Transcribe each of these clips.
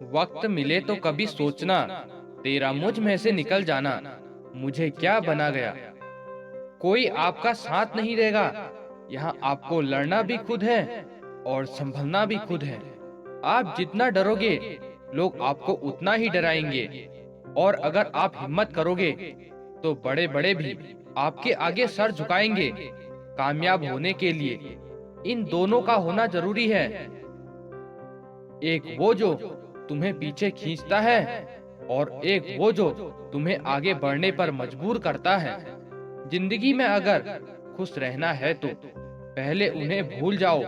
वक्त मिले तो कभी सोचना, तेरा मुझ में से निकल जाना मुझे क्या बना गया। कोई आपका साथ नहीं देगा, यहाँ आपको लड़ना भी खुद है और संभलना भी खुद है। आप जितना डरोगे लोग आपको उतना ही डराएंगे, और अगर आप हिम्मत करोगे तो बड़े बड़े भी आपके आगे सर झुकाएंगे। कामयाब होने के लिए इन दोनों का होना जरूरी है। एक वो जो तुम्हें पीछे खींचता है, और एक वो जो तुम्हें आगे बढ़ने पर मजबूर करता है। जिंदगी में अगर खुश रहना है तो पहले उन्हें भूल जाओ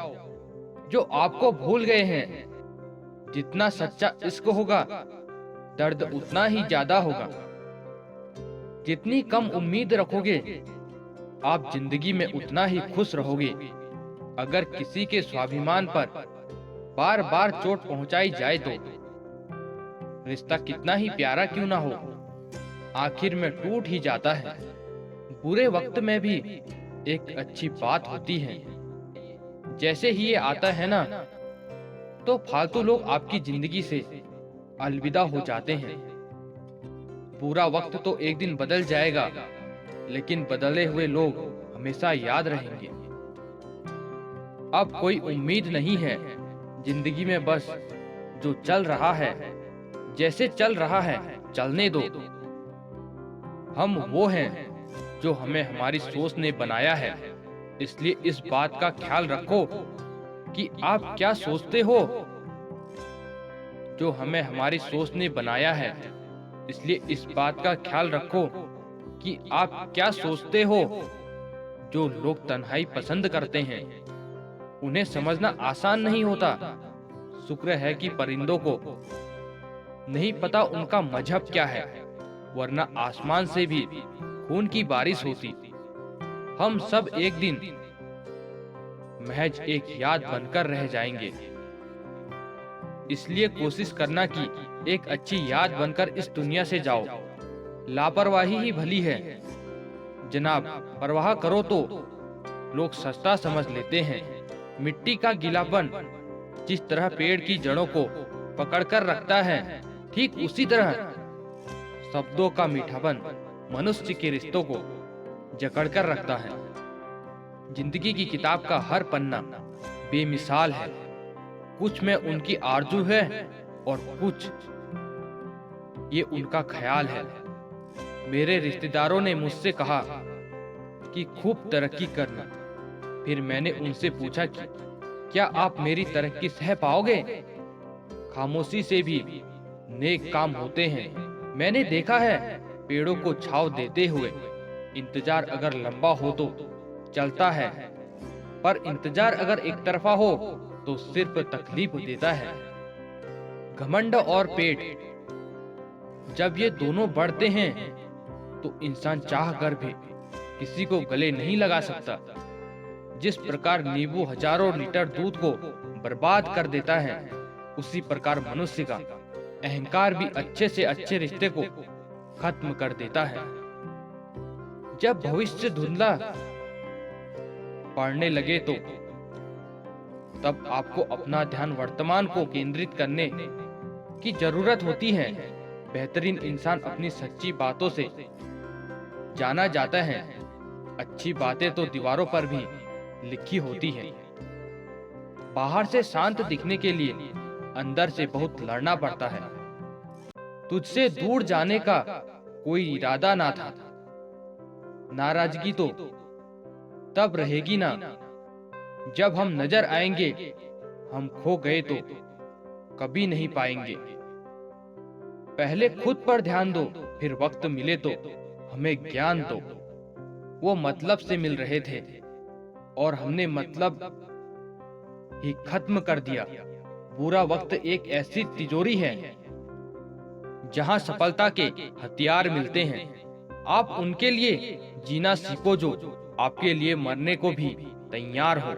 जो आपको भूल गए हैं। जितना सच्चा इश्क होगा, दर्द उतना ही ज्यादा होगा। जितनी कम उम्मीद रखोगे, आप जिंदगी में उतना ही खुश रहोगे। अगर किसी के स्वाभिमान पर बार बार चोट पहुंचाई जाए तो रिश्ता कितना ही प्यारा क्यों ना हो, आखिर में टूट ही जाता है। बुरे वक्त में भी एक अच्छी बात होती है। जैसे ही ये आता है ना, तो फालतू लोग आपकी जिंदगी से अलविदा हो जाते हैं। पूरा वक्त तो एक दिन बदल जाएगा, लेकिन बदले हुए लोग हमेशा याद रहेंगे। अब कोई उम्मीद नहीं है जिंदगी में, बस जो चल रहा है जैसे चल रहा है चलने दो। हम वो हैं जो हमें हमारी सोच ने बनाया है, इसलिए इस बात का ख्याल रखो कि आप क्या सोचते हो। जो हमें हमारी सोच ने बनाया है, इसलिए इस बात का ख्याल रखो कि आप क्या सोचते हो। जो लोग तन्हाई पसंद करते हैं, उन्हें समझना आसान नहीं होता। शुक्र है कि परिंदों को नहीं पता उनका मजहब क्या है, वरना आसमान से भी खून की बारिश होती। हम सब एक दिन महज एक याद बनकर रह जाएंगे, इसलिए कोशिश करना कि एक अच्छी याद बनकर इस दुनिया से जाओ। लापरवाही ही भली है जनाब, परवाह करो तो लोग सस्ता समझ लेते हैं। मिट्टी का गीलापन जिस तरह पेड़ की जड़ों को पकड़कर रखता है, ठीक उसी तरह शब्दों का मीठापन मनुष्य के रिश्तों को जकड़कर रखता है। जिंदगी की किताब का हर पन्ना बेमिसाल है। कुछ में उनकी आरजू है और कुछ ये उनका ख्याल है। मेरे रिश्तेदारों ने मुझसे कहा कि खूब तरक्की करना। फिर मैंने उनसे पूछा कि क्या आप मेरी तरक्की सह पाओगे? खामोशी से भी नेक काम होते हैं। मैंने देखा है पेड़ों को छांव देते हुए। इंतजार अगर लंबा हो तो चलता है, पर इंतजार अगर एक तरफा हो तो सिर्फ तकलीफ देता है। घमंड और पेट जब ये दोनों बढ़ते हैं तो इंसान चाह कर भी किसी को गले नहीं लगा सकता। जिस प्रकार नींबू हजारों लीटर दूध को बर्बाद कर देता है, उसी प्रकार मनुष्य का अहंकार भी अच्छे से अच्छे रिश्ते को खत्म कर देता है। जब भविष्य धुंधला पड़ने लगे तो तब आपको अपना ध्यान वर्तमान को केंद्रित करने की जरूरत होती है। बेहतरीन इंसान अपनी सच्ची बातों से जाना जाता है। अच्छी बातें तो दीवारों पर भी लिखी होती है। बाहर से शांत दिखने के लिए अंदर से बहुत लड़ना पड़ता है। तुझसे दूर जाने का कोई इरादा ना था। नाराजगी तो तब रहेगी ना जब हम नजर आएंगे। हम खो गए तो कभी नहीं पाएंगे। पहले खुद पर ध्यान दो, फिर वक्त मिले तो हमें ज्ञान दो। वो मतलब से मिल रहे थे और हमने मतलब ही खत्म कर दिया। बुरा वक्त एक ऐसी तिजोरी है जहां सफलता के हथियार मिलते हैं। आप उनके लिए जीना सीखो जो आपके लिए मरने को भी तैयार हो।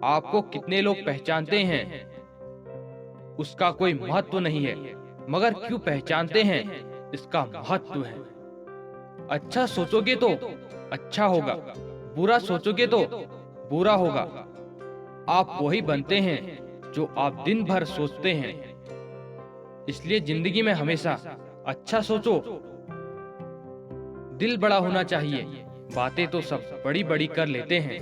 आपको कितने लोग पहचानते हैं उसका कोई महत्व नहीं है, मगर क्यों पहचानते हैं इसका महत्व है। अच्छा सोचोगे तो अच्छा होगा, बुरा सोचोगे तो बुरा होगा। आप वही बनते हैं जो आप दिन भर सोचते हैं। इसलिए जिंदगी में हमेशा अच्छा सोचो। दिल बड़ा होना चाहिए, बातें तो सब बड़ी बड़ी कर लेते हैं।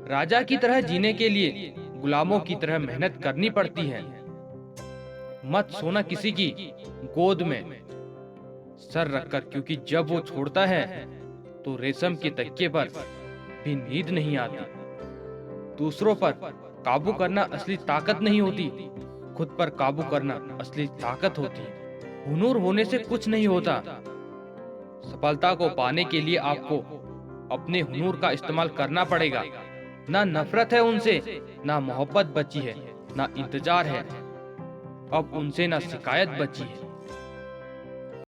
राजा की तरह जीने के लिए गुलामों की तरह मेहनत करनी पड़ती है। मत सोना किसी की गोद में सर रखकर, क्योंकि जब वो छोड़ता है तो रेशम के तकिए पर भी नींद नहीं आती। दूसरों पर काबू करना असली ताकत नहीं होती, खुद पर काबू करना असली ताकत होती है। हुनर होने से कुछ नहीं होता। सफलता को पाने के लिए आपको अपने हुनर का इस्तेमाल करना पड़ेगा। ना नफरत है उनसे, ना मोहब्बत बची है, ना इंतजार है, अब उनसे ना शिकायत बची है।